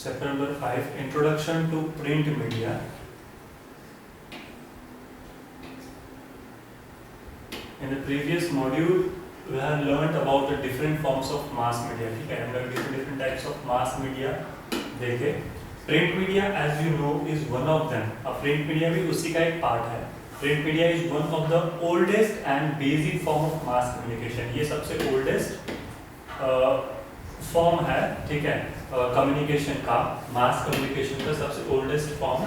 Chapter number 5, Introduction to Print Media. In the previous module, we have learnt about the different forms of mass media. ठीक है, हमने different types of mass media देखे. Print media, as you know, is one of them. अब print media भी उसी का एक part है. Print media is one of the oldest and basic form of mass communication. ये सबसे oldest फॉर्म है, ठीक है, कम्युनिकेशन का, मास कम्युनिकेशन का सबसे ओल्डेस्ट फॉर्म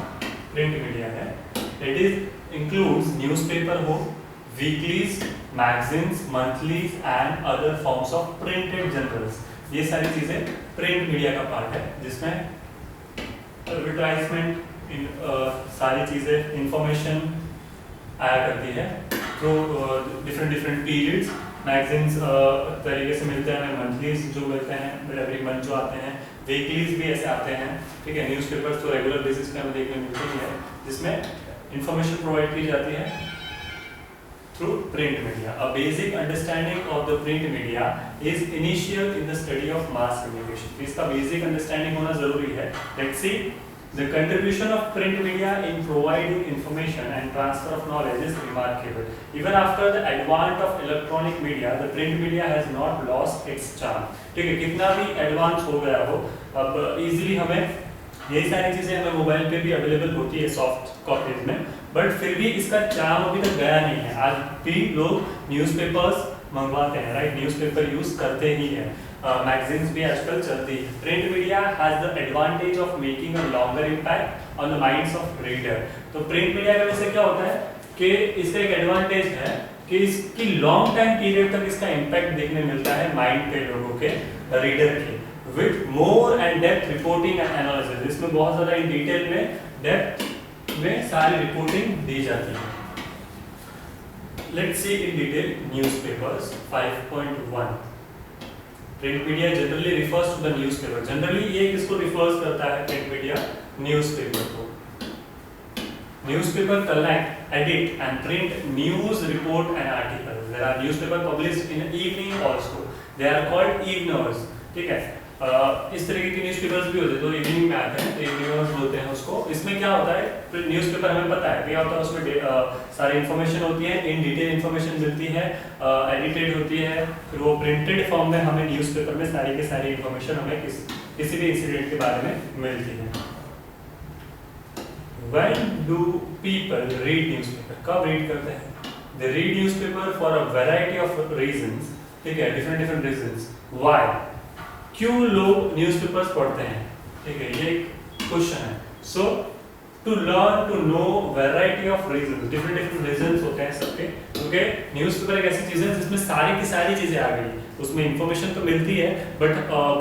प्रिंट मीडिया है. इट इज इंक्लूड्स न्यूज़पेपर हो, weeklies, magazines, monthlies and other forms of printed journals. ये सारी चीजें प्रिंट मीडिया का पार्ट है, जिसमें एडवर्टाइजमेंट, सारी चीजें, इंफॉर्मेशन आया करती है थ्रू डिफरेंट पीरियड्स. मैगजीन्स तरीके से मिलते हैं, मंथलीज जो मिलते हैं एवरी मंथ जो आते हैं, वीकलीज भी ऐसे आते हैं, ठीक है. न्यूज़पेपर्स तो रेगुलर बेसिस पे हमें देखने मिलते ही है, जिसमें इंफॉर्मेशन प्रोवाइड की जाती है through print media. A basic understanding of the print media is initial in the study of mass communication. इसका बेसिक अंडरस्टैंडिंग होना जरूरी है. Let's C. The contribution of print media in providing information and transfer of knowledge is remarkable. Even after the advent of electronic media, the print media has not lost its charm. ठीक है, कितना भी advance हो गया हो, अब easily हमें यही सारी चीजें हमें मोबाइल पे भी अवेलेबल होती है सॉफ्ट कॉपीज में, बट फिर भी इसका चार्म अभी तक गया नहीं है. आज भी लोग न्यूज़पेपर्स मंगवाते हैं, राइट, न्यूज़पेपर यूज करते ही हैं. मैगजीन्स भी आजकल चलती है. Print media has the advantage of making a longer impact on the minds of reader. तो प्रिंट मीडिया की वजह से क्या होता है कि इसका एक एडवांटेज है कि इसकी लॉन्ग टाइम पीरियड तक इसका इम्पैक्ट देखने मिलता है माइंड पे, लोगों के, रीडर के, with more and depth reporting and analysis. इसमें बहुत ज्यादा इन डिटेल में, डेप्थ में सारी रिपोर्टिंग दी जाती है. Let's see in detail newspapers. 5.1 print media generally refers to the newspaper. Generally ये किसको रिफर्स करता है प्रिंट मीडिया? न्यूज़पेपर को. Newspaper collect, edit and print news report and articles. There are newspaper published in evening also. They are called eveners. ठीक है, इस तरीके के न्यूज़पेपर्स भी होते हैं, तो इवनिंग में आते हैं, तो इवनिंग्स बोलते हैं उसको. इसमें क्या होता है, न्यूज़पेपर हमें पता है क्या होता है, उसमें सारी इन्फॉर्मेशन होती है, इन डिटेल इन्फॉर्मेशन मिलती है, एडिटेड होती है, फिर वो प्रिंटेड फॉर्म में हमें न्यूज़पेपर में सारी की सारी इन्फॉर्मेशन हमें किसी भी इंसिडेंट के बारे में मिलती है. When do people read newspaper? कब रीड करते हैं? They read newspaper for a variety of reasons. ठीक है, different reasons. Why? क्यों लोग न्यूज़पेपर्स पढ़ते हैं? ठीक है, ये क्वेश्चन है. So to learn, to know variety of reasons. Different reasons होते हैं सबके, क्योंकि न्यूज़पेपर एक ऐसी चीज़ है जिसमें सारी की सारी चीज़ें आ गई. उसमें इंफॉर्मेशन तो मिलती है, बट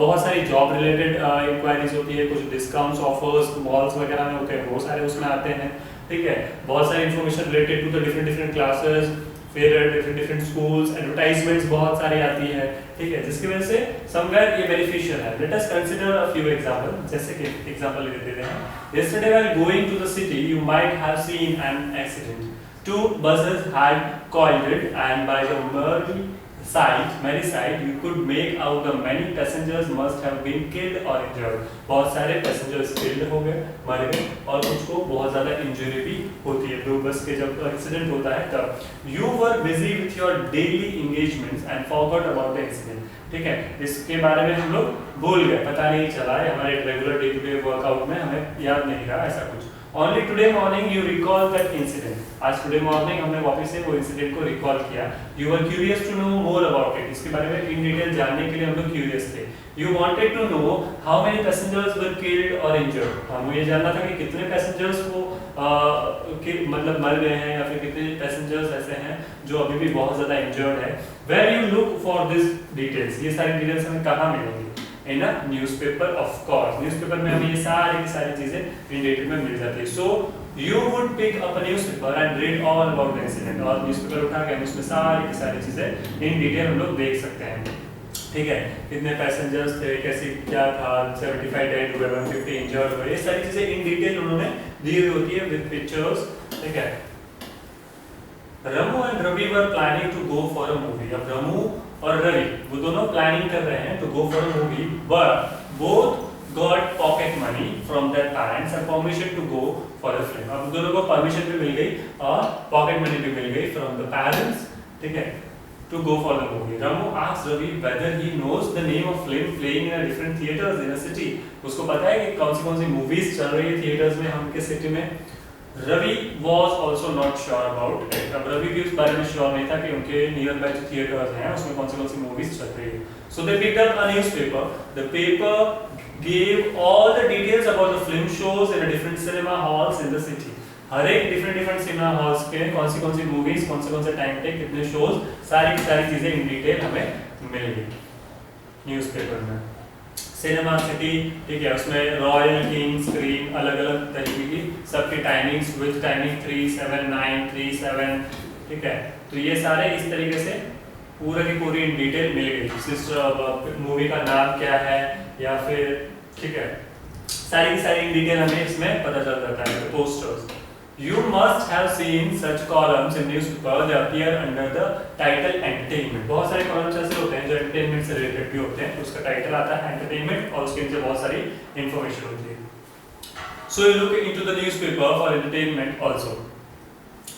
बहुत सारी जॉब रिलेटेड इंक्वायरीज होती है, कुछ डिस्काउंट्स, ऑफर्स, मॉल्स वगैरह में होते हैं, वो सारे उसमें आते हैं. ठीक है, बहुत सारी information related to the different classes, फिर डिफरेंट स्कूल्स, एडवर्टाइजमेंट्स बहुत सारी आती है. ठीक है, जिसकी वजह से समवेयर ये बेनिफिशियल है. Let us consider a few example. जैसे कि एग्जांपल ले लेते हैं. Yesterday while going to the city, you might have seen an accident. Two buses had collided, and by the merry sight, you could make out the many passengers must have been killed or injured. बहुत सारे passengers killed हो गए, मर गए, और कुछ को बहुत ज़्यादा इंजरी भी होती है. दो बस के जब एक्सीडेंट होता है तब. You were busy with your daily engagements and forgot about the incident. ठीक है, इसके बारे में हम लोग भूल गए, पता नहीं चला है, हमारे regular day to day workout में हमें याद नहीं रहा, ऐसा कुछ. Only today morning you recall that incident. आज today morning हमने वापस से वो इंसिडेंट को रिकॉल किया. You were curious to know more about it. इसके बारे में इन डिटेल जानने के लिए हम लोग क्यूरियस थे. You wanted to know how many passengers were killed or injured. हमें ये जानना था कि कितने पैसेंजर्स को मतलब मर गए हैं, या फिर कितने पैसेंजर्स ऐसे हैं जो अभी भी बहुत ज़्यादा इंजर्ड है. Where you look for these details. ये सारी डिटेल्स हमें कहाँ मिलेंगी? In a newspaper, of course. Newspaper में हमें ये सारी की सारी चीजें इन डिटेल में मिल जाती है. So you would pick up a newspaper and read all about the incident. और न्यूज़पेपर उठा के हम उसमें सारी की सारी चीजें इन डिटेल हम लोग देख सकते हैं. ठीक है, कितने पैसेंजर्स थे, कैसी क्या था, 75 डेड हुए, 150 इंजर्ड हुए, ये सारी चीजें इन डिटेल उन्होंने दी हुई होती है विद पिक्चर्स. ठीक है. Ramu and Ravi were planning to go for a movie. अब Ramu और रवि वो दोनों प्लानिंग कर रहे हैं to go for a movie, but both got pocket pocket money from their parents and permission to go for the film. अब दोनों को permission भी मिल गई और pocket money भी मिल गई from the parents, ठीक है, to go for the movie. Ramu asks Ravi whether he knows the name of film playing in a different theaters in a city. उसको पता है कि कौन सी movies चल रही है theaters में हम किस city में. Ravi was also not sure about it. अब रवि भी उस बारे में श्योर नहीं था कि उनके नियर बाय जो थिएटर्स हैं उसमें कौन सी मूवीज चल रही है. So they picked up a newspaper. The paper gave all the details about the film shows in a different cinema halls in the city. हर एक डिफरेंट सिनेमा हॉल्स के कौन सी मूवीज कौन से टाइम पे कितने शोज सारी चीजें इन डिटेल हमें मिल गई न्यूज़पेपर में. सिनेमा सिटी, ठीक है, उसमें रॉयल किंग स्क्रीन अलग तरीके की सबकी टाइमिंग्स विद टाइमिंग 3, 7, 9, 3, 7, ठीक है. तो ये सारे इस तरीके से पूरा की पूरी इन डिटेल मिल गई. सिस्टर मूवी का नाम क्या है या फिर, ठीक है, सारी की सारी इन डिटेल हमें इसमें पता चल जाता है. Posters. You must have seen such columns in newspaper. They appear under the title entertainment. बहुत सारे columns ऐसे होते हैं जो entertainment से related भी होते हैं. उसका title आता है entertainment और उसके नीचे बहुत सारी information होती है. So you look into the newspaper for entertainment also.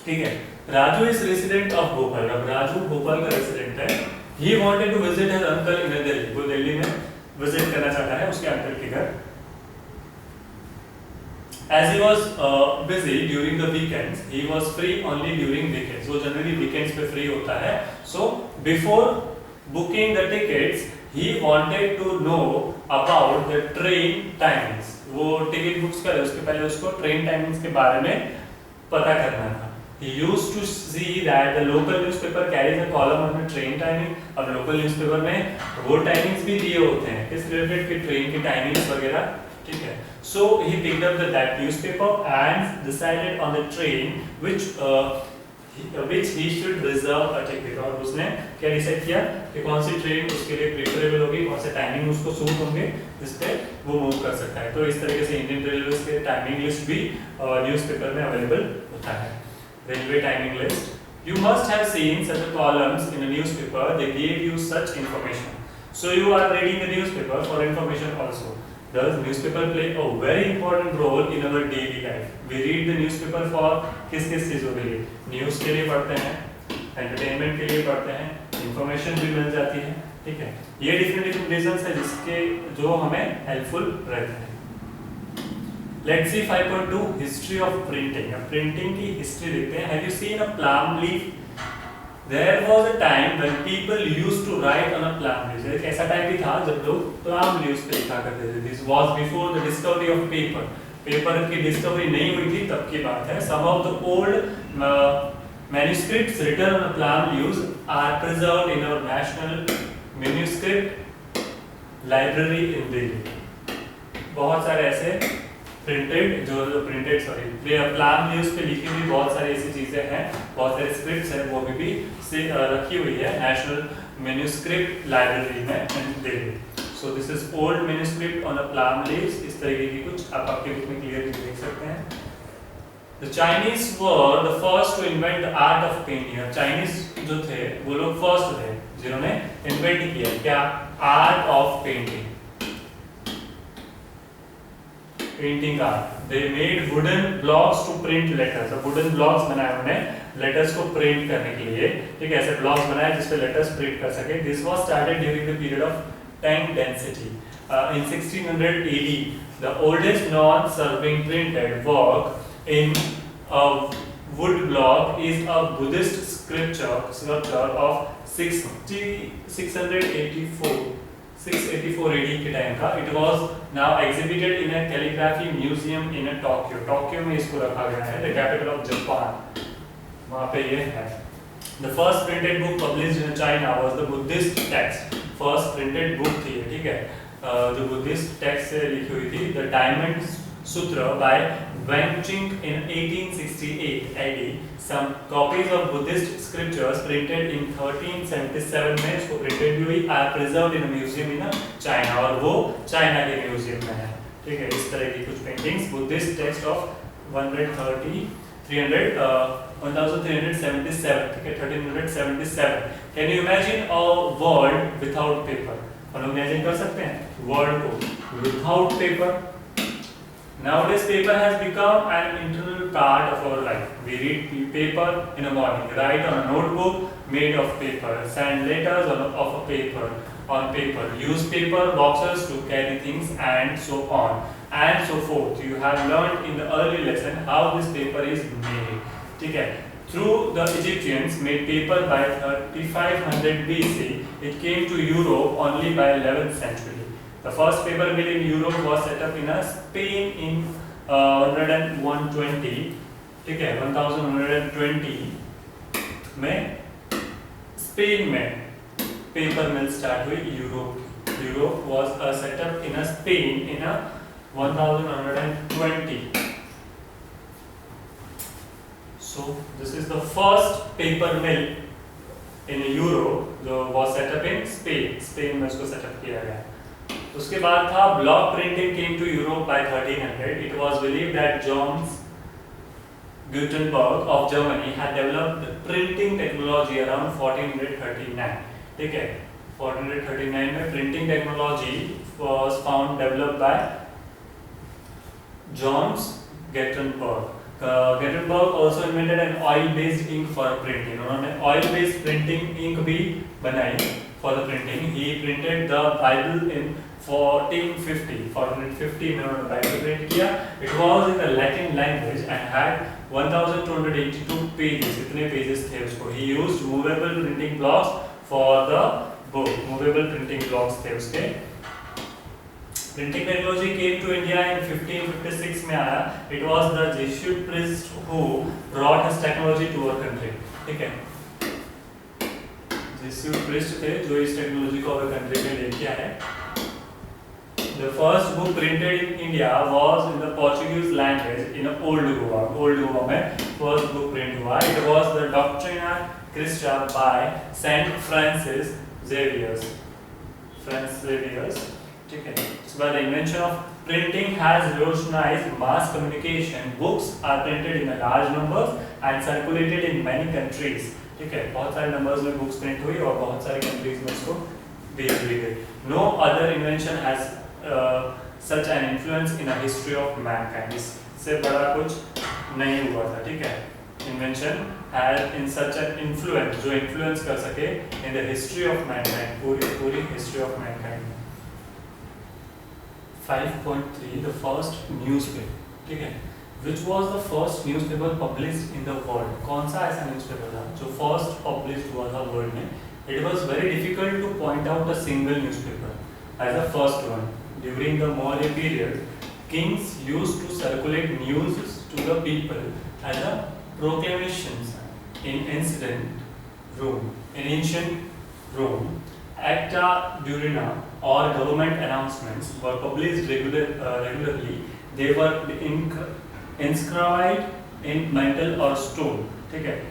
ठीक है. Raju is resident of Bhopal. अब राजू भोपाल का resident है. He wanted to visit his uncle in Delhi. वो दिल्ली में visit करना चाहता है उसके uncle के घर. As he was busy during the weekends, he was free only during weekends. वो generally weekends पे free होता है. So before booking the tickets, he wanted to know about the train timings. वो ticket books करे उसके पहले उसको train timings के बारे में पता करना था. He used to see that the local newspaper carries a column on the train timing. अब local newspaper में वो timings भी दिए होते हैं किस related की train की timings वगैरह, ठीक है. So he picked up that newspaper and decided on the train which he should reserve a ticket. और उसने क्या डिसाइड किया कि कौन सी ट्रेन उसके लिए प्रेफरेबल होगी, कौन से टाइमिंग उसको सूट होंगे जिस पे वो मूव कर सकता है. तो इस तरीके से इंडियन रेलवे के टाइमिंग लिस्ट भी न्यूज़पेपर में अवेलेबल होता है. Railway timing list. You must have seen such columns in a newspaper. They gave you such information. So you are reading the newspaper for information also. Does newspaper play a very important role in our daily life? We read the newspaper for किस चीज़ों के लिए? News के लिए पढ़ते हैं, entertainment के लिए पढ़ते हैं, इंफॉर्मेशन भी मिल जाती है, ठीक है. ये डिफरेंट रीजंस है जिसके जो हमें हेल्पफुल रहते हैं. Let's see 5.2 history of printing. अब प्रिंटिंग की हिस्ट्री देखते हैं. Have you seen a palm leaf? There was a time when people used to write on a palm leaf. एक ऐसा टाइम भी था जब लोग palm leaves पे लिखा करते थे. This was before the discovery of paper. Paper की डिस्कवरी नहीं हुई थी तब की बात है. Some of the old manuscripts written on a palm leaves are preserved in our national manuscript library in Delhi. बहुत सारे ऐसे प्रिंटेड प्लाम न्यूज़ पे लिखी हुई बहुत सारी ऐसी चीजें हैं, बहुत सारे स्क्रिप्ट्स हैं, वो भी रखी हुई है नेशनल मैन्युस्क्रिप्ट लाइब्रेरी में Delhi. So this is old manuscript on a palm leaves. इस तरीके की कुछ आप आपके बुक में क्लियरली देख सकते हैं. The Chinese were the first to invent the art of painting. Chinese जो थे वो लोग फर्स्ट थे जिन्होंने इन्वेंट किया क्या, art of painting. Painting art. They made wooden blocks to print letters. अब wooden blocks बनाए उन्होंने letters को print करने के लिए, ठीक है, ऐसे blocks बनाए जिस पे letters print कर सके. This was started during the period of Tang Dynasty. In 1600 AD, the oldest non-serving printed work in a wood block is a Buddhist sculpture of 684 AD के टाइम का. It was now exhibited in a calligraphy museum in a Tokyo. Tokyo में इसको रखा गया है, the capital of Japan. वहाँ पे ये है. The first printed book published in China was the Buddhist text. First printed book थी, ठीक है, जो बुद्धिस्ट टेक्स्ट से लिखी हुई थी, The Diamond Sutra by Wang Ching in 1868 AD. Some copies of Buddhist scriptures printed in 1377 में इसको printed भी हुई, are preserved in a museum in China. और वो चाइना के म्यूजियम में है, ठीक है. इस तरह की कुछ पेंटिंग्स. बुद्धिस्ट टेक्स्ट ऑफ 1377, ठीक है, 1377. Can you imagine a world without paper? हम लोग इमेजिन कर सकते हैं वर्ल्ड को without paper. Nowadays, paper has become an integral part of our life. We read paper in the morning, write on a notebook made of paper, send letters of a paper, use paper boxes to carry things, and so on and so forth. You have learned in the early lesson how this paper is made. ठीक है? Through the Egyptians made paper by 3500 BC, it came to Europe only by 11th century. The first paper mill in Europe was set up in Spain in 1120. ठीक है, 1120 में Spain में paper मिल start हुई Europe was set up in Spain in 1120. So this is the first paper mill in Europe जो was set up in Spain में उसको setup किया गया. उसके बाद था block printing came to Europe by 1300. It was believed that Johns Gutenberg of Germany had developed printing technology around 1439. ठीक है, 1439 में printing technology was found developed by Johns Gutenberg. Gutenberg also invented an oil-based ink for printing. उन्होंने oil-based printing ink भी बनाई for the printing. He printed the Bible in 1450 में उन्होंने Bible print किया. It was in the Latin language and had 1282 pages. इतने pages थे उसको. He used movable printing blocks for the book. Movable printing blocks थे उसके. Printing technology came to India in 1556 में आया. It was the Jesuit priest who brought his technology to our country. ठीक है, Jesuit priest थे जो इस technology को our country में लेके आए. The first book printed in India was in the Portuguese language in Old Goa. Old Goa में first book print हुआ. It was the Doctrina Christa by Saint Francis Xavier. ठीक है. So by the invention of printing has revolutionized mass communication. Books are printed in a large numbers and circulated in many countries. ठीक है, बहुत सारे numbers में books print हुई और बहुत सारे countries में इसको भेज दी गई. No other invention has such an influence in the history of mankind. इससे बड़ा कुछ नहीं हुआ था. ठीक है, invention had in such an influence जो influence कर सके in the history of mankind, पूरी history of mankind. 5.3 the first newspaper. ठीक है, which was the first newspaper published in the world? कौन सा ऐसा newspaper था जो first published हुआ था world में? It was very difficult to point out a single newspaper as the first one. During the Maurya period, kings used to circulate news to the people as a proclamations in ancient Rome. Acta Diurna or government announcements were published regularly. They were inscribed in metal or stone. ठीक है,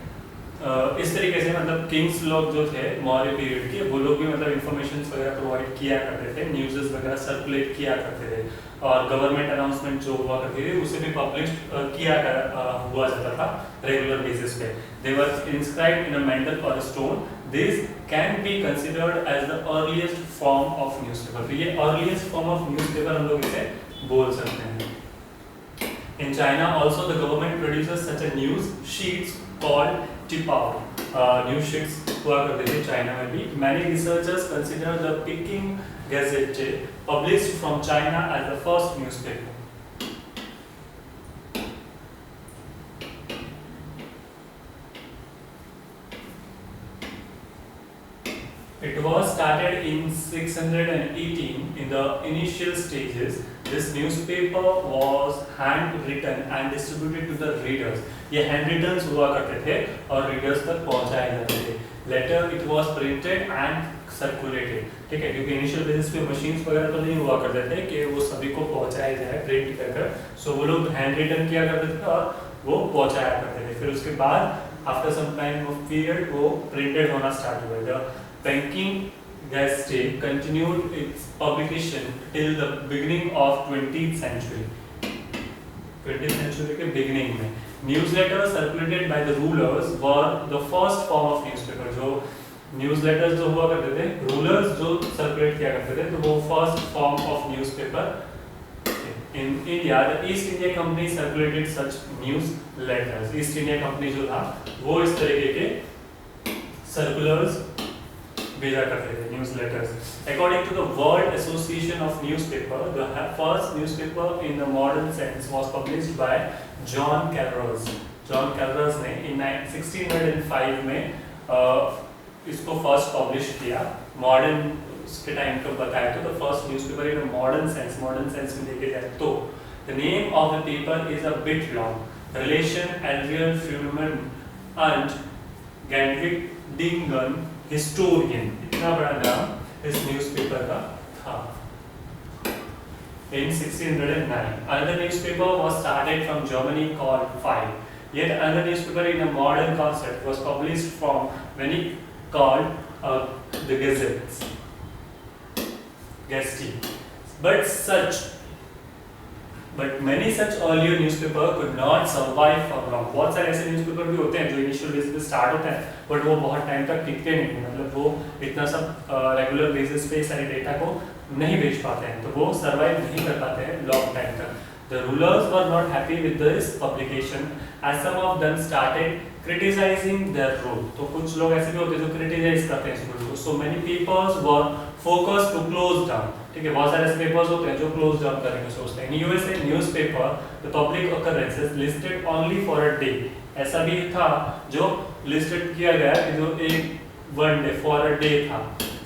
इस तरीके से मतलब Kings लोग जो थे Maurya period के, वो लोग भी मतलब इंफॉर्मेशन वगैरह प्रोवाइड किया करते थे, न्यूज़ वगैरह सर्कुलेट किया करते थे, और गवर्नमेंट अनाउंसमेंट जो हुआ करती थी उसे भी पब्लिश हुआ जाता था रेगुलर बेसिस पे. They were inscribed in a metal और स्टोन. This can be considered as the earliest form of newspaper. तो ये अर्लीस्ट फॉर्म ऑफ न्यूज़पेपर हम लोग इसे बोल सकते हैं. In China also the government produces such a news sheets called tipao. News sheets हुआ करते थे चाइना में भी. Many researchers consider the Peking Gazette published from China as the first newspaper. It was started in 618. In the initial stages, this newspaper was handwritten and distributed to the readers. ये handwritten हुआ करते थे और readers तक पहुंचाए जाते थे. Later it was printed and circulated. ठीक है, क्योंकि initial basis पे machines वगैरह तो नहीं हुआ करते थे कि वो सभी को पहुंचाया जाए print कर. So वो लोग handwritten किया करते थे और वो पहुंचाया करते थे. फिर उसके बाद after some time of period वो printed होना start हुआ. The Peking Gazette continued its publication till the beginning of 20th century. 20th century के beginning में newsletters circulated by the rulers were the first form of newspaper. जो newsletters जो हुआ करते थे, rulers जो circulate किया करते थे, तो वो first form of newspaper थे. In India, the East India Company circulated such news letters. East India Company जो था वो इस तरीके के circulars भेजा करते थे, news letters. According to the World Association of Newspaper, the first newspaper in the modern sense was published by John Carruthers. John Carruthers ने in 1605 में इसको first publish किया. Modern के टाइम को बताया तो the first newspaper in a modern sense में देखे जाए तो the name of the paper is a bit long. Relation Adrian Fruman and Gandingen historian, इतना बड़ा नाम इस न्यूज़पेपर का था. In 1609, another newspaper was started from Germany called Pfeil. Yet another newspaper in a modern concept was published from Munich called the Gazettes. But many such earlier newspaper could not survive for long. बहुत सारे ऐसे newspaper भी होते हैं जो initial basis पे start होते हैं बट वो बहुत टाइम तक टिकते नहीं हैं, मतलब वो इतना सब रेगुलर बेसिस पे सारे डेटा को नहीं बेच पाते हैं, तो वो सर्वाइव नहीं कर पाते हैं लॉन्ग टाइम तक. The rulers were not happy with this publication as some of them started criticizing their rule. तो कुछ लोग ऐसे भी होते हैं जो क्रिटिसाइज करते हैं इस रूल को. So many papers were focused to close down. ठीक है, बहुत सारे ऐसे पेपर्स होते हैं जो क्लोज डाउन करने की सोचते हैं. In USA newspaper, the public occurrences listed only for a day. ऐसा भी था जो लिस्टेड किया गया कि जो एक one day for a day था.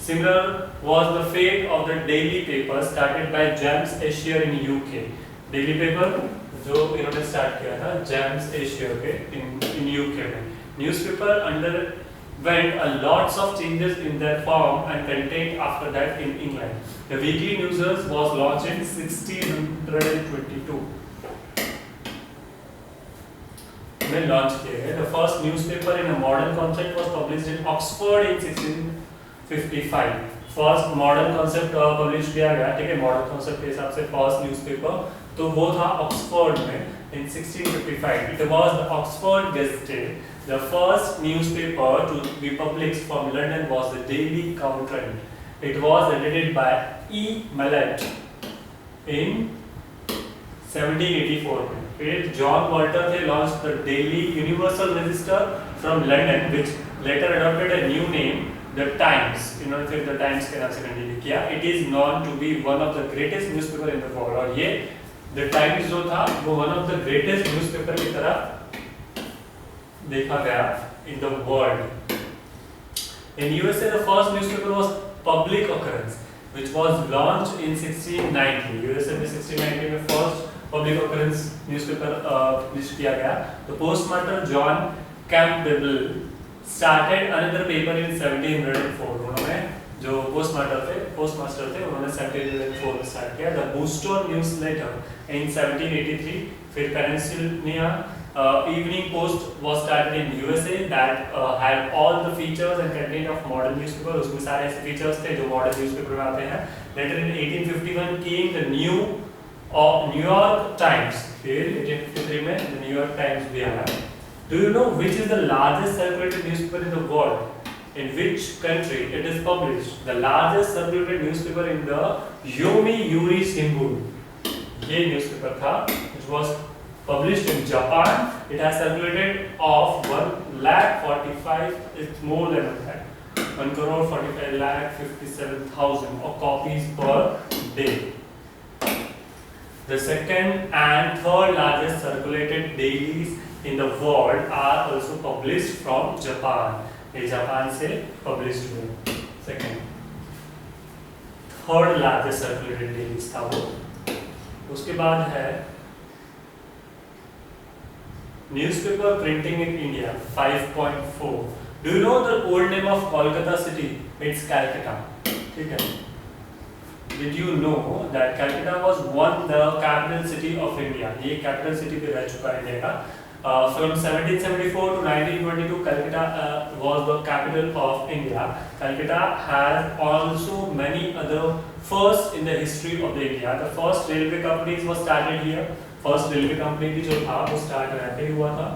Similar was the fate of the daily paper started by James Asher in UK. Daily paper जो इन्होंने स्टार्ट किया था जेम्स एशियर के इन यूके में. Newspaper underwent a lots of changes in their form and content after that in England. The Weekly Newsers was launched in 1622 में launch किए गए. The first newspaper in a modern concept was published in Oxford in 1655. First modern concept publish किया गया, ठीक है, modern concept के हिसाब से फर्स्ट न्यूज़पेपर तो वो था ऑक्सफोर्ड में in 1655. It was the Oxford Gazette. The first newspaper to be published from London was the Daily Courant. It was edited by E. Mallet in 1784. फिर जॉन वॉल्टर ने launched the Daily Universal Register from London, which later adopted a new name, The Times. इन्होंने फिर The Times के नाम से continue किया. It is known to be one of the greatest newspaper in the world. और ये The Times जो था वो one of the greatest newspaper की तरह देखा गया in the world. In USA, the first newspaper was Public Occurrence, which was launched in 1690. USA में 1690 में first Public Occurrence newspaper publish किया गया. The postmaster John Campbell started another paper in 1704. उन्होंने जो postmaster थे उन्होंने 1704 में स्टार्ट किया. The Boston Newsletter in 1783. फिर Pennsylvania Evening Post was started in USA that had all the features and content of modern newspaper. उसमें सारे ऐसे features थे जो modern newspaper में आते हैं. Later in 1851 came the New York Times. फिर 1853 में the New York Times भी आया. Do you know which is the largest circulated newspaper in the world? In which country it is published? The largest circulated newspaper in the Yomiuri Shimbun. ये newspaper था, which was published in Japan. It has circulated of 1,45,000. It's more than that. 1,45,57,000 of copies per day. The second and third largest circulated dailies in the world are also published from Japan. ये Japan से published हुए. Second, third largest circulated dailies था वो. उसके बाद है newspaper printing in India 5.4. Do you know the old name of Kolkata city? It's Calcutta. ठीक है. Did you know that Calcutta was one the capital city of India? ये capital city पे रह चुका है इंडिया का. From 1774 to 1922, Calcutta was the capital of India. Calcutta has also many other firsts in the history of the India. The first railway companies was started here. First railway company भी जो था वो start यहाँ पे हुआ था.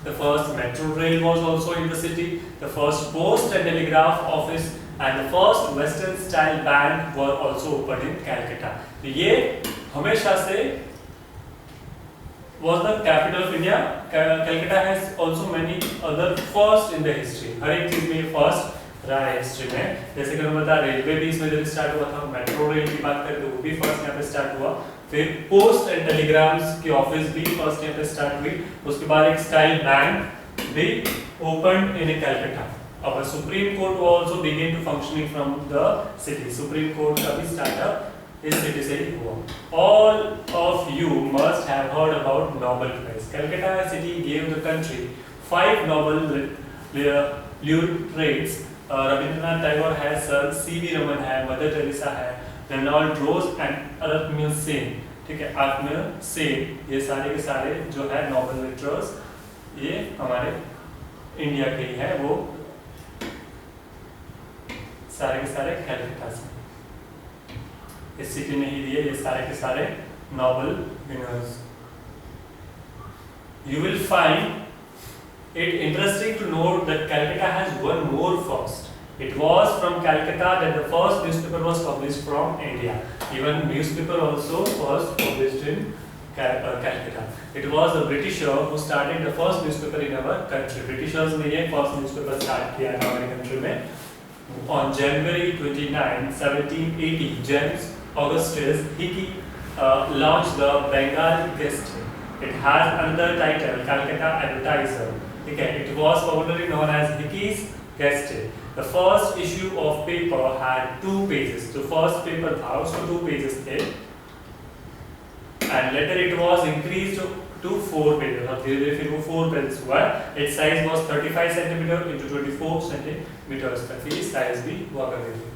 The first metro rail was also in the city. The first post and telegraph office and the first Western style bank were also opened in Calcutta. तो ये हमेशा से was the capital of India. Calcutta has also many other first in the history. हर एक चीज में first रहा है history में. जैसे कि हम बता रेलवे भी इसमें जब स्टार्ट हुआ था, मेट्रो रेल की बात करें तो वो भी फर्स्ट यहाँ पे स्टार्ट हुआ. फिर पोस्ट एंड टेलीग्राम्स की ऑफिस भी फर्स्ट यहाँ पे स्टार्ट हुई. उसके बाद एक स्टाइल बैंक भी ओपन इन कैलकाटा. अब supreme court also began to functioning from the city. Supreme court का भी स्टार्टअप इस सिटी से ही हुआ. All of you must have heard about Nobel Prize. Calcutta city gave the country 5 Nobel laureates. Rabindranath Tagore है sir, C.V. Raman है, Mother Teresa है, Ronald Ross and Amartya Sen. ठीक है, अमर्त्य सेन, ये सारे के सारे जो है नोबेल लिटरेचर्स ये हमारे इंडिया के ही है. वो सारे के सारे कैलकाटा से इस सिटी ने ही दिए ये सारे के सारे Nobel winners. You will find it interesting to note that Calcutta has one more first. It was from Calcutta that the first newspaper was published from India. Even newspaper also was published in Calcutta. It was the Britisher who started the first newspaper in our country. Britishers ने ये first newspaper start किया हमारे country में. On January 29, 1780, James Augustus Hickey launched the Bengal Gazette. It has another title, Calcutta Advertiser. Okay, it was popularly known as Hickey's Gazette. The first issue of paper had 2 pages. The first paper था उसको 2 pages थे, and later it was increased to 4 pages. और धीरे धीरे फिर वो 4 pages हुआ. Its size was 35 centimeter into 24 centimeters तक की size भी हुआ करती थी.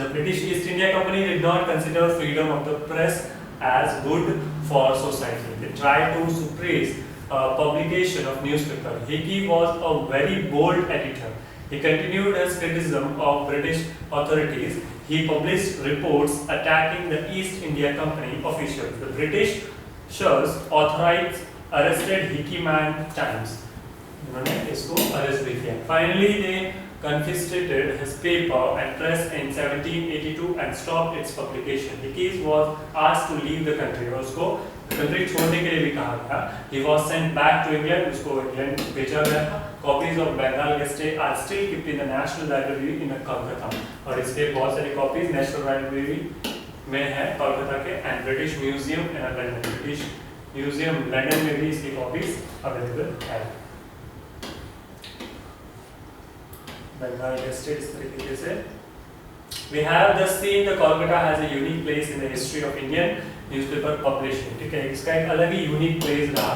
The British East India Company did not consider freedom of the press as good for society. They tried to suppress publication of newspaper. Hickey was a very bold editor. He continued his criticism of British authorities. He published reports attacking the East India Company officials. The Britishers authorized arrested Hickey many times. उन्होंने इसको arrest भी किया. Finally, they confiscated his paper and press in 1782 and stopped its publication. Hickey was asked to leave the country. और उसको country छोड़ने के लिए भी कहा गया. He was sent back to England. उसको इंग्लैंड भेजा गया था. Copies of Bengal Gazette are still kept in the National Library in Kolkata. और इसके बहुत सारी copies National Library में है कोलकाता के, and British Museum in London. British Museum London में भी इसकी copies available है. Bengal Gazette इस तरीके से. We have just seen the Kolkata has a unique place in the history of Indian newspaper publishing. ठीक है, इसका एक अलग ही unique place रहा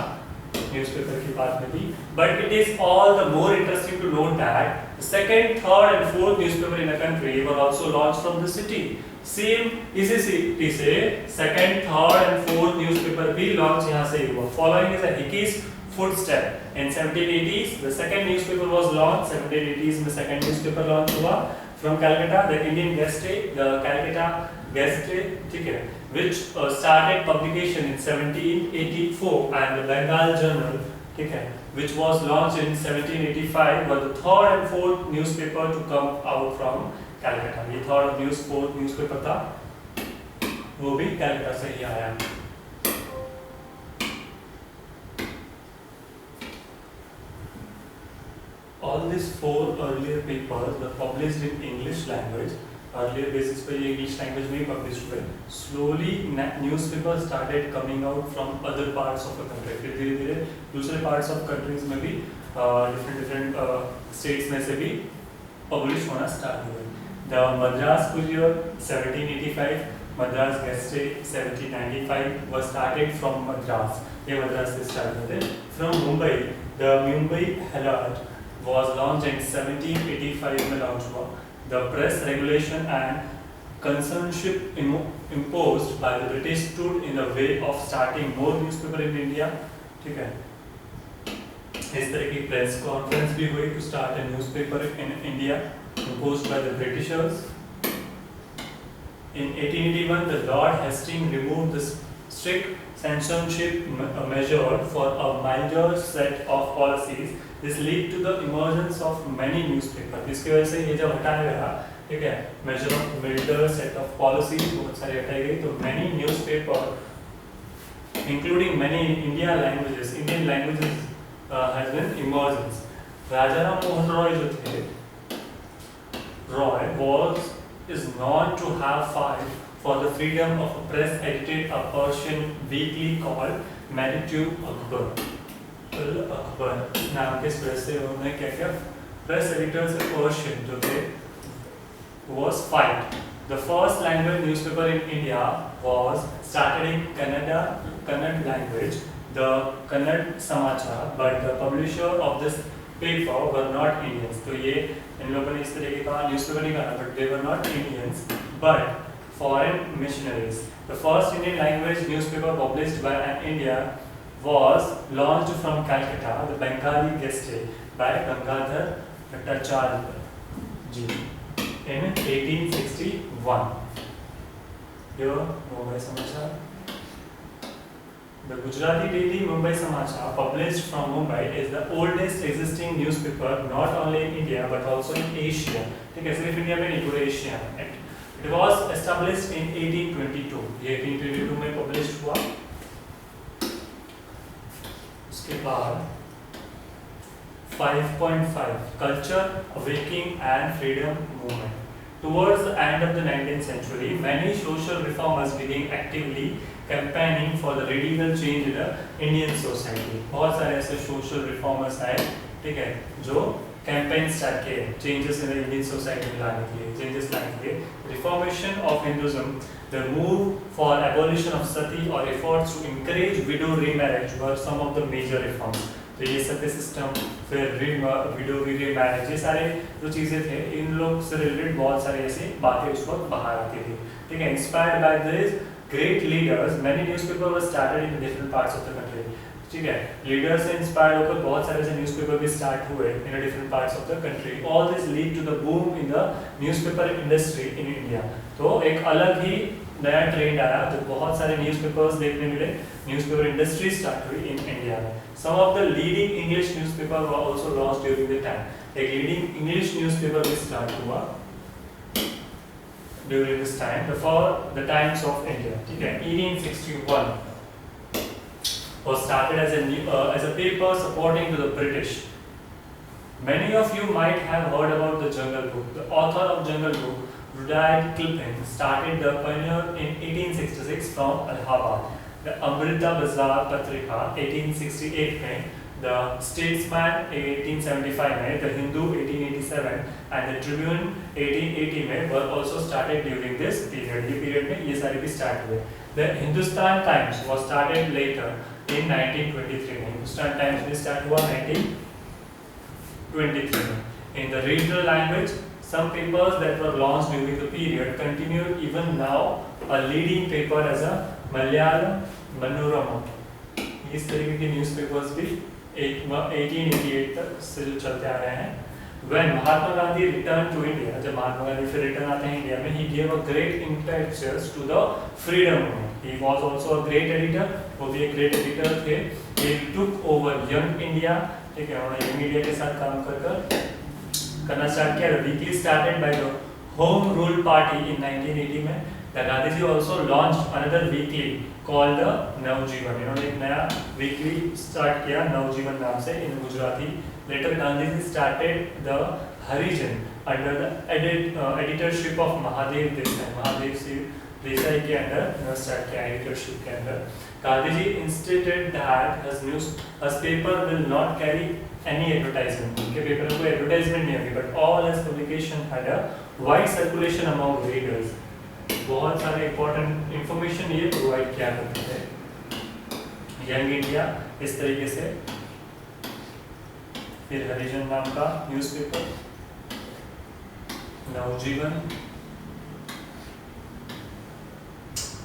newspaper की बात में भी. But it is all the more interesting to note that the second, third and fourth newspaper in the country were also launched from the city. Same इसी city से second, third and fourth newspaper भी launch यहाँ से हुआ. Following is a Hickey's footstep. In 1780s, the second newspaper was launched. 1780s में second newspaper launch हुआ from Calcutta. The Indian Gazette, the Calcutta Gazette, ठीक है, which started publication in 1784, and the Bengal Journal, ठीक है, which was launched in 1785, were the third and fourth newspaper to come out from Calcutta. ये third और fourth newspaper था, वो भी Calcutta से ही आया. All these 4 earlier papers were published in English language. Earlier basis पर ये English language में published हुए. Slowly newspapers started coming out from other parts of the country. फिर धीरे धीरे दूसरे parts of countries में भी different states में से भी publish होना start हुए. The Madras Courier 1785, Madras Gazette 1795 was started from Madras. ये मद्रास से start हुए थे. From Mumbai, the Mumbai Herald was launched in 1785 में launch हुआ. The press regulation and censorship imposed by the British stood in the way of starting more newspaper in India. ठीक है, इस तरह की press conference भी हुई to start a newspaper in India imposed by the Britishers. In 1881, the Lord Hastings removed the strict censorship measure for a milder set of policies. This led to the emergence of many newspapers. इसकी वजह से ये जब हटाया गया ठीक है, measure of milder set of policies बहुत सारी हटाई गई. तो many newspaper including many Indian languages has been emergence. Rajaram Mohan Roy जो थे, Roy is known to have fought for the freedom of press, edited a Persian weekly called Manitube Akbar. Akbar नाम के press से उन्होंने क्या किया, press editors Persian जो थे was fight. The first language newspaper in India was started in Kannada language, the Kannada Samachar, but the publisher of this paper were not Indians. तो ये इन लोगों ने इस तरीके का न्यूज़पेपर निकाला, but they were not Indians, but foreign missionaries. The first Indian language newspaper published by an India was launched from Calcutta, the Bengali Gazette, by Gangadhar Bhattacharya ji in 1861. Here, Mumbai Samachar. The Gujarati daily Mumbai Samachar, published from Mumbai, is the oldest existing newspaper not only in India but also in Asia. ठीक है, सिर्फ India में नहीं, पूरे Asia में. It was established in 1822. ये 1822 में published हुआ. उसके बाद 5.5 Culture, Awakening and Freedom Movement. Towards the end of the 19th century, many social reformers began actively campaigning for the radical change in the Indian society. बहुत सारे ऐसे social reformers आए, ठीक है, जो campaign start किए, changes in the Indian society लाने के लिए, changes लाने के लिए. Reformation of Hinduism, the move for abolition of sati or efforts to encourage widow remarriage were some of the major reforms. तो ये सत्य सिस्टम, फिर विडो रीमैरिज, ये सारे जो चीज़ें थे, इन लोग से रिलेटेड बहुत सारे ऐसे बातें उस वक्त बाहर आती थी. ठीक है, inspired by this great leaders many newspaper were started in different parts of the country. ठीक है, लीडर्स से इंस्पायर्ड होकर बहुत सारे ऐसे न्यूज़पेपर भी स्टार्ट हुए in different parts of the country. All this lead to the boom in the newspaper industry in India. तो एक अलग ही नया ट्रेंड आया, तो बहुत सारे न्यूज़पेपर्स देखने मिले, न्यूज़पेपर इंडस्ट्री स्टार्ट हुई इन इंडिया में. Some of the leading English newspaper were also launched during the time. एक leading English newspaper भी start हुआ during this time, for the Times of India. ठीक है, 1861 was started as a paper supporting to the British. Many of you might have heard about the Jungle Book. The author of Jungle Book, Rudyard Kipling, started the pioneer in 1866 from Allahabad. The Amrita Bazaar Patrika 1868 में, The Statesman 1875 में, The Hindu 1887 and The Tribune 1880 में were also started during this period. ये period में ये सारे भी start हुए. The Hindustan Times was started later in 1923 में. Hindustan Times भी start हुआ 1923 में. In the regional language, some papers that were launched during the period continue even now. A leading paper as a Malayalam Manorama. इस तरीके के newspapers भी 1888 तक से जो चलते आ रहे हैं. When Mahatma Gandhi returned to India, जब महात्मा गांधी फिर रिटर्न आते हैं इंडिया में, he gave a great impetus to the freedom movement. He was also a great editor. वो भी एक great editor थे. He took over Young India. ठीक है, उन्होंने Young India के साथ काम करना स्टार्ट किया. The weekly started by the Home Rule Party in 1980 में. The Gandhiji also launched another weekly called the Navjivan. इन्होंने एक नया weekly start किया Navjivan नाम से in Gujarati. Later Gandhiji started the Harijan under the editorship of Mahadev Desai. Mahadev Desai के अंदर start किया editorship के अंदर. Gandhiji insisted that his paper will not carry any advertisement. उनके पेपर में कोई advertisement नहीं होगी, but all his publication had a wide circulation among readers. बहुत सारे इम्पोर्टेंट इंफॉर्मेशन ये प्रोवाइड किया करते थे. यंग इंडिया इस तरीके से, फिर हरिजन नाम का newspaper, Navjivan.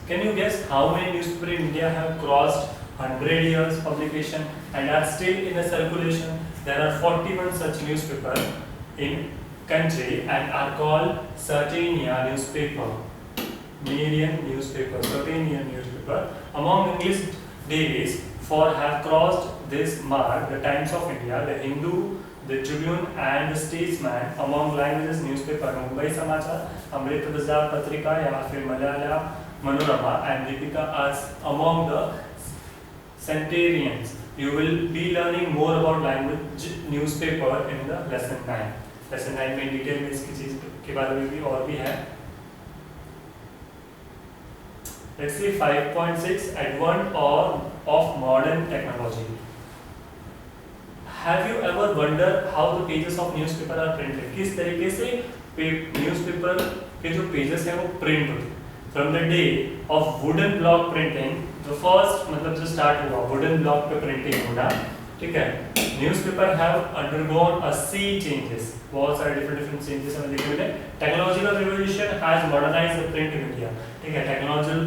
Can you guess how many newspapers in India have crossed 100 years publication and are still in the circulation? There are 41 such newspapers in country and are called Sardinia newspaper. Million newspaper, Sardinia newspaper. Among English dailies, 4 have crossed this mark: the Times of India, the Hindu, The Tribune and The Statesman, among languages newspaper Mumbai Samachar, Amrit Bazaar Patrika या फिर Malaya Manorama and Deepika are among the centenarians. You will be learning more about language newspaper in the lesson 9. Lesson 9 में detail में इसकी चीज के बारे में भी और भी है. Let's see 5.6 Advent of modern technology. Have you ever wondered how the pages of newspaper are printed? किस तरीके से न्यूज़पेपर के जो पेजेस हैं वो प्रिंट होते हैं? From the day of wooden block printing, the first मतलब जो स्टार्ट हुआ wooden block पे प्रिंटिंग होना, ठीक है? Newspaper have undergone a sea changes. बहुत सारे different changes हमें देखने मिले. Technological revolution has modernized the print media. ठीक है? Technological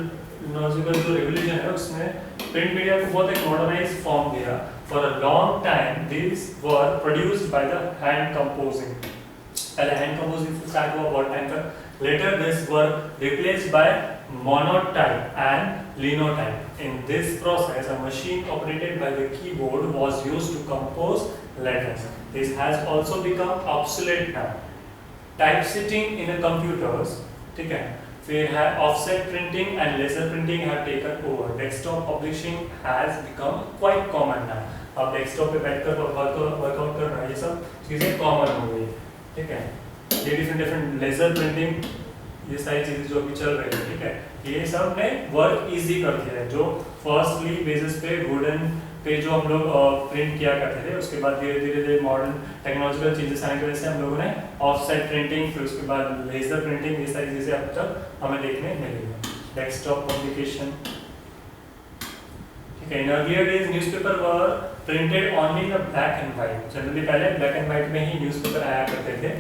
जो revolution है उसने print media को बहुत एक modernized form दिया. For a long time, these were produced by the hand composing. पहले hand composing से start हुआ बहुत time तक. Later, these were replaced by monotype and linotype. In this process, a machine operated by the keyboard was used to compose letters. This has also become obsolete now. Typesetting in a computers, ठीक है? फिर है offset printing and laser printing have taken over. Desktop publishing has become quite common now. अब desktop पे बैठकर workout करना ये सब चीजें कॉमन हो गई, ठीक है? ये different laser printing ये सारी चीजें जो अभी चल रही है, ठीक है? ये सब ने वर्क इजी कर दिया है. जो फर्स्टली बेसिस पे वुडन पे जो हम लोग प्रिंट किया करते थे, उसके बाद धीरे-धीरे मॉडर्न टेक्नोलॉजिकल चेंजेस आने की वजह से हम लोगों ने ऑफसेट प्रिंटिंग, फिर उसके बाद लेजर प्रिंटिंग, ये सारी चीजें अब तक हमें देखने मिली है. डेस्कटॉप पब्लिकेशन, ठीक है? In earlier days newspaper were printed only in black and white. Generally पहले ब्लैक एंड व्हाइट में ही न्यूज़पेपर आया करते थे.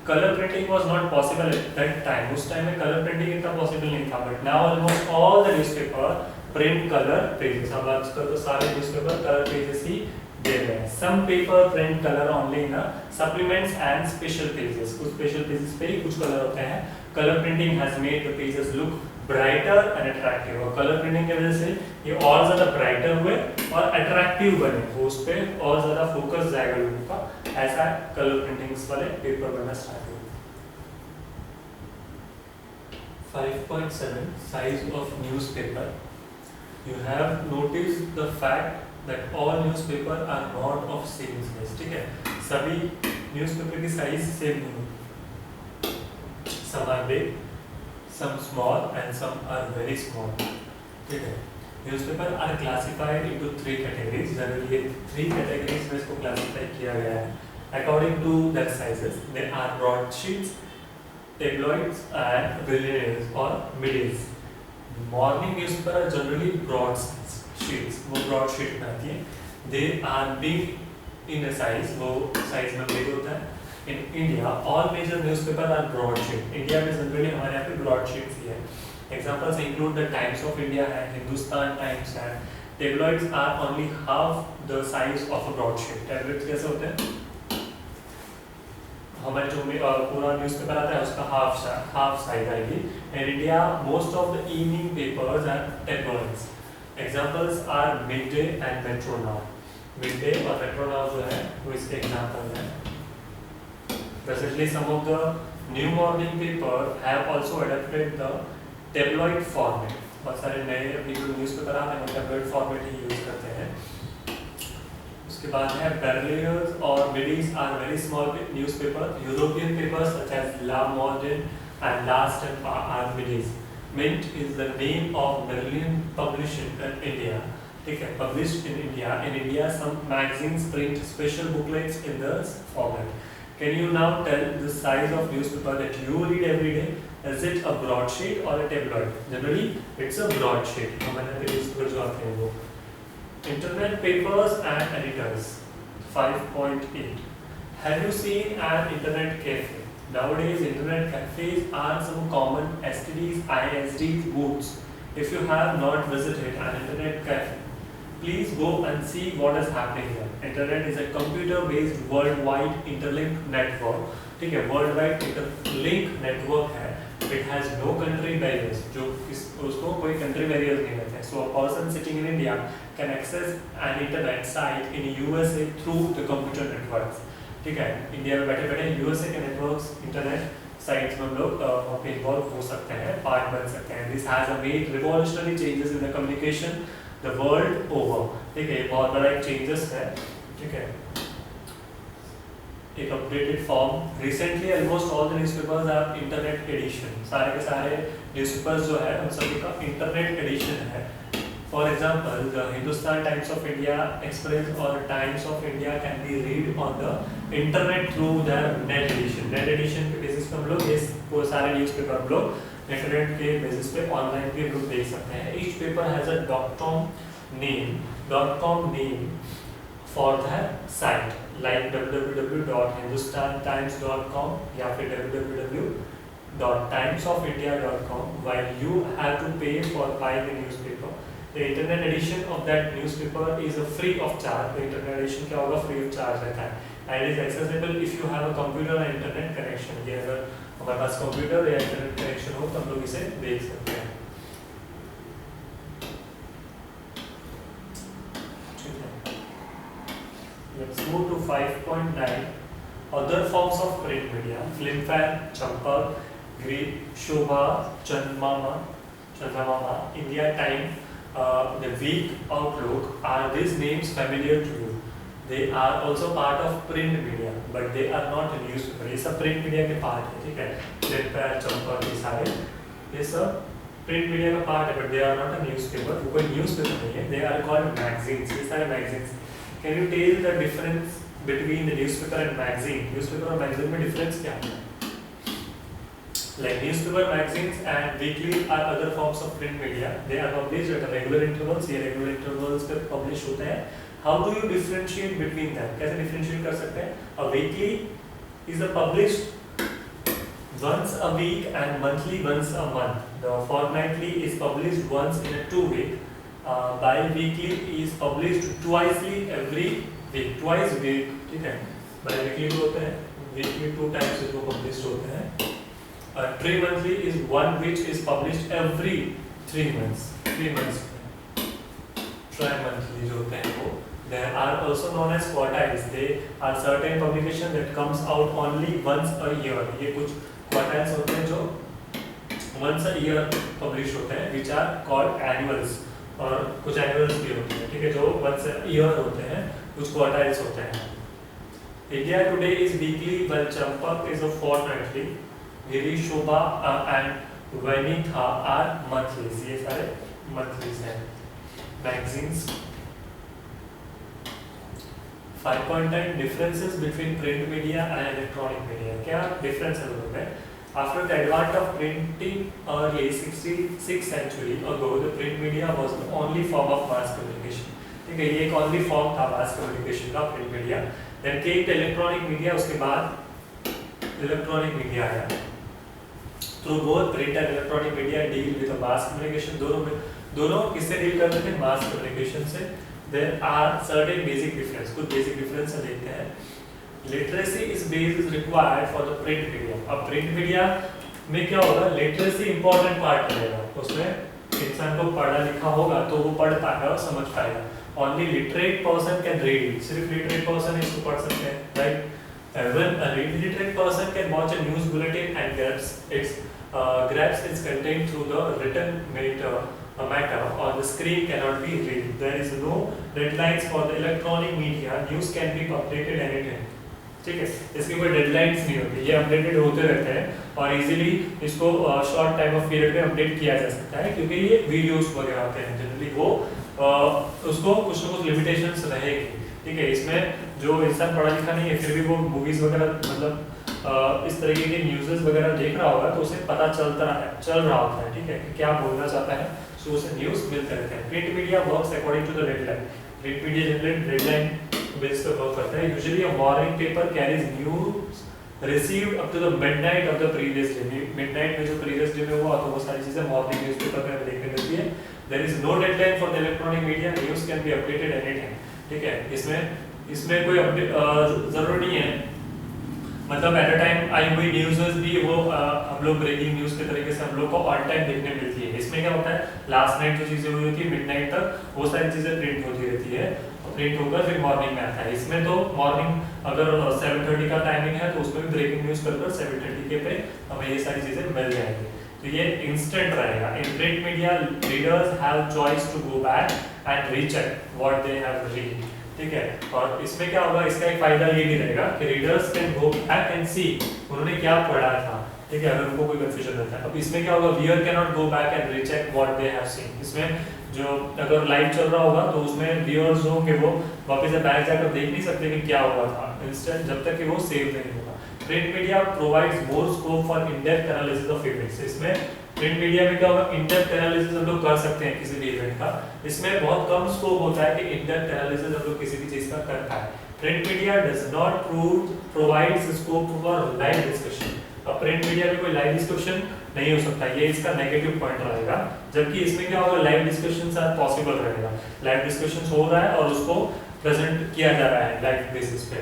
Colour printing was not possible at that time. उस टाइम में कलर प्रिंटिंग इतना पॉसिबल नहीं था. But now almost all the newspaper print colour pages. अब आजकल तो सारे न्यूज़पेपर कलर पेजेस ही दे रहे हैं. Some paper print colour only in supplements and special pages. कुछ स्पेशल पेजेस पे ही कुछ कलर होते हैं. Colour printing has made the pages look brighter and attractive. और कलर प्रिंटिंग की वजह से ये और ज्यादा ब्राइटर हुए और अट्रैक्टिव बने. वो उस पे और ज्यादा फोकस जाएगा लोगों का. ऐसा कलर प्रिंटिंग्स वाले पेपर बनना स्टार्ट हुए. 5.7 Size of newspaper. You have noticed the fact that all newspaper are not of same size. ठीक है? सभी न्यूज़पेपर की साइज सेम नहीं होती. Some are big, some small, and some are very small. ठीक है? Newspaper are classified into 3 categories. Generally ये 3 categories में इसको क्लासिफाई किया गया है. According to their sizes, there are broadsheets, tabloids, and brilliants or middies. Morning newspaper are generally broad sheets. वो broad sheet में आती है. They are big in a size. वो size में big होता है. In India, all major newspaper are broadsheet. India में generally हमारे यहाँ पे broadsheets ही है. Examples include the Times of India है, Hindustan Times है. Tabloids are only half the size of a broadsheet. Tabloids कैसे होते हैं? हमारे जो पूरा न्यूज़पेपर आता है उसका हाफ साइज आएगी. In India, most of the evening papers are tabloids. Examples are Midday and Metro Now. Midday और Metro Now जो है वो इसके एग्जाम्पल हैं. Presently, some of the new morning paper have also adopted the tabloid format. बहुत सारे नए अभी जो न्यूज़पेपर आते हैं वो tabloid format ही यूज करते हैं. उसके बाद है Berlioz और Middies are very small newspaper. European papers such as La Moderne and Last and are Middies. Mint is the name of Berlin publishing in India. ठीक है? Published in India. In India, some magazines print special booklets in this format. Can you now tell the size of newspaper that you read every day? Is it a broadsheet or a tabloid? Generally, it's a broadsheet. हमारे यहाँ newspaper जो आते हैं वो. Internet papers and editors. 5.8. Have you seen an internet cafe? Nowadays, internet cafes are some common STDs, ISDs, booths. If you have not visited an internet cafe, please go and see what is happening here. Internet is a computer-based worldwide interlinked network. ठीक है? Worldwide interlinked network है It has no country barriers, जो उसको कोई country barriers नहीं रहते हैं. So a person sitting in India can access an internet site in USA through the computer networks. ठीक है, इंडिया में बैठे बैठे USA के नेटवर्क्स, इंटरनेट साइट्स में हम लोग वहाँ पे इन्वॉल्व हो सकते हैं, पार्ट बन सकते हैं. This has made revolutionary changes in the communication the world over. ठीक है, बहुत बड़ा एक चेंजेस है. ठीक है, एक updated form. Recently almost all the newspapers have internet edition. सारे के सारे न्यूज़पेपर्स जो है उन सभी का इंटरनेट एडिशन है. For example the Hindustan Times of India, Express और Times of India can be read on the internet through the net edition. Net edition के बेसिस पे हम लोग ये वो सारे न्यूज़पेपर हम लोग इंटरनेट के बेसिस पे ऑनलाइन भी हम लोग देख सकते हैं. Each paper has a .com name for the site, like www.hindustantimes.com या फिर www.timesofindia.com, while you have to pay for buying a newspaper. The internet edition of that newspaper is a free of charge. The internet edition क्या होगा, free of charge रहता है, and it is accessible if you have a computer and internet connection. ये अगर हमारे पास computer या internet connection हो तो हम लोग इसे देख सकते हैं. Let's move to 5.9. Other forms of print media: Filmfare, Champak, Greek, Shobha, Chanmama, India Time, The Week, Outlook. Are these names familiar to you? They are also part of print media, but they are not a newspaper. ये सब print media के part है. ठीक है, Filmfare, Champak, ये सारे ये सब print media का part है, but they are not a newspaper. वो कोई newspaper नहीं है. They are called magazines. ये सारे magazines. Can you tell the difference between the newspaper and magazine? Newspaper और magazine में difference क्या है? Like newspaper, magazines and weekly are other forms of print media. They are published at regular intervals. ये regular intervals पे publish होते हैं. How do you differentiate between them? कैसे differentiate कर सकते हैं? A weekly is published once a week and monthly once a month. The fortnightly is published once in a 2 week. Bi-weekly is published twicely every week. Twice week, ठीक है. Bi-weekly जो होते हैं, weekly 2 times जो published होते हैं. Tri-monthly is one which is published every 3 months. 3 months. Tri-monthly जो होते हैं वो. There are also known as quartiles. They are certain publication that comes out only once a year. ये कुछ quartiles होते हैं जो once a year publish होते हैं, which are called annuals. और कुछ एनुअल्स भी होते हैं. ठीक है, जो once a year होते हैं, कुछ क्वार्टाइल्स होते हैं. India Today is weekly, while Champak is a fortnightly. Grihshobha and Vanitha are monthlies. ये सारे मंथलीज हैं. Magazines. 5.9 differences between print media and electronic media. क्या डिफरेंस है दोनों में? After the advent of printing early 66th century ago, the print media was the only form of mass communication. ठीक है, ये एक only form था mass communication का, print media. Then came the electronic media. उसके बाद electronic media आया. Through both print and electronic media deal with the mass communication. दोनों किससे डील करते थे? mass communication से. There are certain basic difference. कुछ basic difference देखते हैं. Literacy is required for the print media. अब print media में क्या होगा? Literacy important part रहेगा. उसमें इंसान को पढ़ा लिखा होगा तो वो पढ़ पाएगा और समझ पाएगा. Only literate person can read it. सिर्फ literate person इसको पढ़ सकते हैं, right? Even a illiterate person can watch a news bulletin and grasps its content through the written matter on the screen cannot be read. There is no deadlines for the electronic media. News can be updated anytime. ठीक है, इसकी कोई deadlines नहीं होती. ये updated होते रहते हैं और इजीली इसको शॉर्ट टाइम ऑफ पीरियड में अपडेट किया जा सकता है, क्योंकि ये वीडियोस वगैरह आते हैं जनरली. वो उसको कुछ ना कुछ लिमिटेशंस रहेगी. ठीक है, इसमें जो इंसान पढ़ा लिखा नहीं है फिर भी वो मूवीज वगैरह मतलब इस तरीके के न्यूज़ वगैरह देख रहा होगा तो उसे पता चल रहा होता है. ठीक है, कि क्या बोलना चाहता है, तो उसे न्यूज़ मिलते रहते हैं. Print media works according to the deadline. Print media generally deadline base पे वर्क करता है. Usually a morning paper carries news received up to the midnight of the previous day. Midnight में जो प्रीवियस डे में हुआ तो वो सारी चीजें मॉर्निंग न्यूज़पेपर में देखने मिलती है. There is no deadline for the electronic media. News can be updated any time. ठीक है, इसमें कोई अपडेट जरूरी नहीं है मतलब एट अ टाइम आई हुई न्यूज़ भी वो हम लोग ब्रेकिंग न्यूज़ के तरीके से हम लोग को ऑन टाइम देखने मिलती है। इसमें क्या होता है, लास्ट नाइट जो चीज़ें हुई होती है मिडनाइट तक वो सारी चीज़ें प्रिंट होती रहती है, प्रिंट होकर फिर मॉर्निंग में आता है। इसमें तो मॉर्निंग अगर 7:30 का टाइमिंग है तो उसमें भी ब्रेकिंग न्यूज़ कर 7:30 के पे हमें ये सारी चीज़ें मिल जाएंगी। तो ये इंस्टेंट रहेगा। In print media readers have choice to go back and recheck what they have read, ठीक है। और इसमें क्या होगा, इसका एक फायदा ये भी रहेगा कि readers can go back and see उन्होंने क्या पढ़ा था, ठीक है, अगर उनको कोई कंफ्यूजन रहता है। अब इसमें क्या होगा, viewer can not go back and recheck what they have seen. इसमें जो अगर लाइव चल रहा होगा तो उसमें व्यूअर्स होंगे वो वापस से बैक जाकर देख नहीं सकते कि क्या हुआ था इंस्टेंट, जब तक कि वो सेव नहीं होगा। Print media provides more scope for in-depth analysis of events. इसमें प्रिंट मीडिया में क्या होगा, इन-डेप्थ एनालिसिस हम लोग कर सकते हैं किसी भी इवेंट का। इसमें बहुत कम स्कोप होता है कि इन-डेप्थ एनालिसिस हम लोग किसी भी चीज का कर पाए। Print media does not provides scope for live discussion. अब प्रिंट मीडिया में कोई लाइव डिस्कशन नहीं हो सकता, ये इसका नेगेटिव पॉइंट रहेगा। जबकि इसमें क्या होगा, लाइव डिस्कशन शायद पॉसिबल रहेगा। लाइव डिस्कशन हो रहा है और उसको प्रेजेंट किया जा रहा है लाइव बेसिस पे,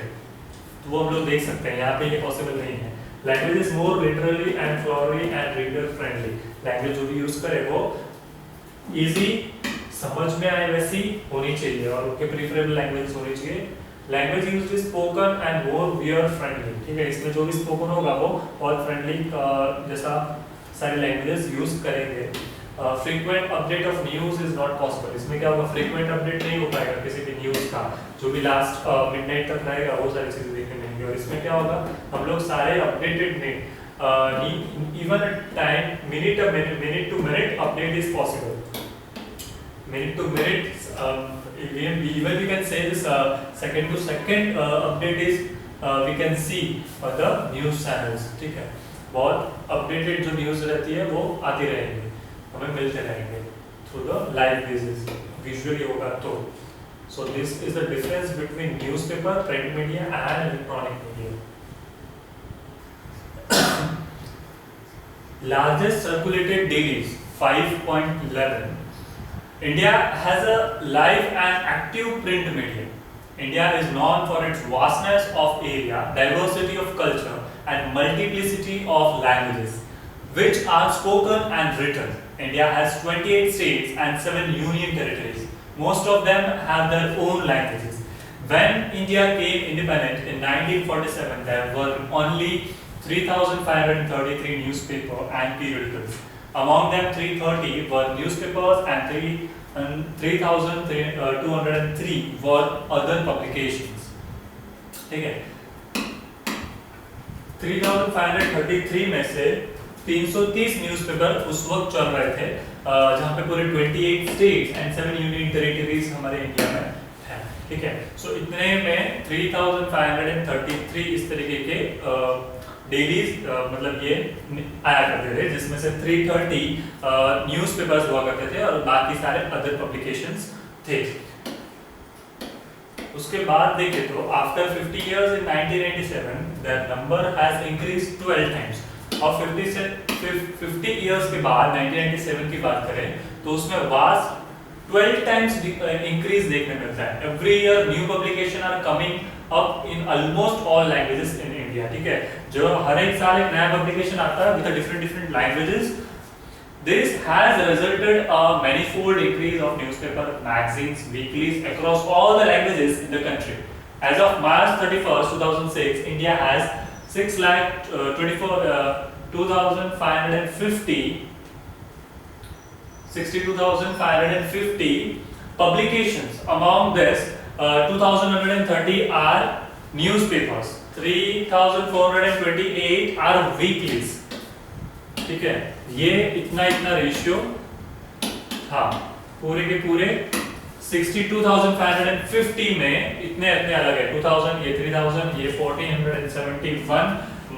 तो वो हम लोग देख सकते हैं। यहाँ पे ये पॉसिबल नहीं है। Language is more literally and flowery and reader friendly. Language जो भी यूज करे वो इजी, समझ में आए वैसी होनी चाहिए और उनके प्रीफरेबल लैंग्वेज होनी चाहिए। Language used is spoken and more viewer friendly, ठीक है। इसमें जो भी स्पोकन होगा वो बहुत फ्रेंडली जैसा सारी लैंग्वेजेस यूज करेंगे। Frequent update of news is not possible. इसमें क्या होगा, फ्रीक्वेंट अपडेट नहीं हो पाएगा किसी भी न्यूज़ का, जो भी लास्ट मिडनाइट तक रहेगा वो सारी चीजें देखने मिलेंगी। और इसमें क्या होगा, हम लोग सारे अपडेटेड में even time minute to minute update is possible. Minute to minute even we can say this second to second update is we can see the news channels, ठीक है। बहुत अपडेटेड जो न्यूज़ रहती है वो आती रहेंगी, हमें मिलते रहेंगे through the live basis, visually होगा तो। सो this is the difference between newspaper, print media and electronic media. Largest circulated dailies 5.11। India has a live and active print media. India is known for its vastness of area, diversity of culture, and multiplicity of languages, which are spoken and written. India has 28 states and 7 union territories. Most of them have their own languages. When India came independent in 1947, there were only 3,533 newspapers and periodicals. Among them, 330 were newspapers and 3,203 were other publications. ठीक है, 3,533 में से 330 newspaper उस वक्त चल रहे थे, जहाँ पे पूरे 28 स्टेट्स एंड 7 यूनियन टेरिटरीज हमारे इंडिया में है, ठीक है। सो इतने में 3,533 इस तरीके के डेलीज मतलब ये आया करते थे, जिसमें से 330 न्यूज़पेपर्स हुआ करते थे और बाकी सारे अदर पब्लिकेशंस थे। उसके बाद देखें तो after 50 years in 1997 that number has increased 12 times. और 50 इयर्स के बाद 1997 की बात करें तो उसमें वास्ट 12 टाइम्स इंक्रीज देखने मिलता है। Every year new publication are coming up in almost all languages in India, ठीक है। जो हर एक साल एक नया पब्लिकेशन आता है with different languages. This has resulted a manifold increase of newspaper, magazines, weeklies across all the languages in the country. As of March 31st, 2006, India has 62,550 publications. Among this, 2,130 are newspapers, 3,428 are weeklies. ठीक है, ये इतना ratio था पूरे के पूरे 62,550 में इतने अलग है। 2000 ये 3000 ये 1471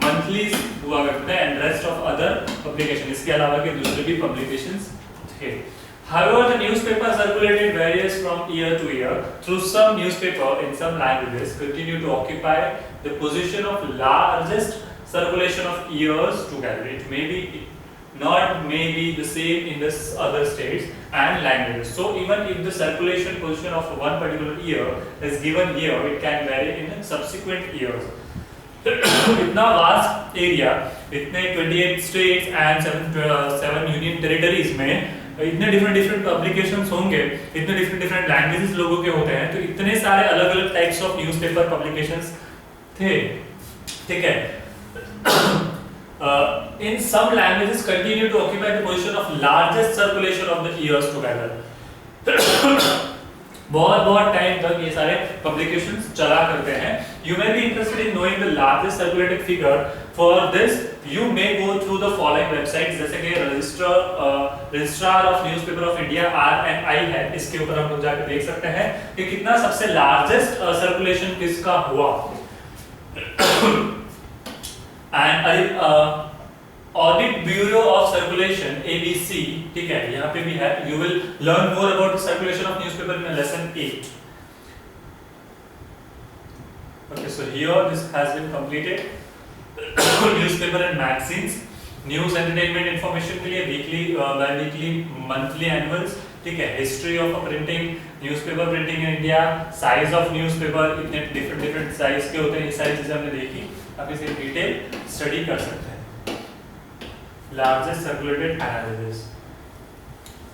मंथली हुआ करते हैं and rest of other publication, इसके अलावा के दूसरे भी पब्लिकेशंस थे। However, the newspaper circulated varies from year to year. Through some newspaper in some languages continue to occupy the position of largest circulation of years together. It may be the same in the other states and languages. So even if the circulation position of one particular year is given here, it can vary in subsequent years. इतना vast area, इतने 28 states and 7 union territories में इतने different publications होंगे, इतने different languages लोगों के होते हैं, तो इतने सारे अलग अलग टाइप्स ऑफ न्यूज़पेपर पब्लिकेशंस थे, ठीक है। In some languages continue to occupy the position of largest circulation of the years together. बहुत टाइम तक ये सारे पब्लिकेशंस चला करते हैं। You may be interested in knowing the largest circulated figure. For this, you may go through the following websites, जैसे कि registrar of newspaper of India RNI है, इसके ऊपर हम लोग जाकर देख सकते हैं कि कितना सबसे लार्जेस्ट सर्कुलेशन किसका हुआ। And Audit Bureau of Circulation ABC, ठीक है, यहाँ पे भी है। You will learn more about the circulation of newspaper in lesson 8. Okay, so here this has been completed. Newspaper and magazines, news, entertainment, information के लिए weekly, bi-weekly, monthly, annuals, ठीक है। History of printing, newspaper printing in India, size of newspaper, इतने different size के होते हैं, ये सारी चीजें हमने देखी। आप इसे डिटेल स्टडी कर सकते हैं। Largest circulated analysis.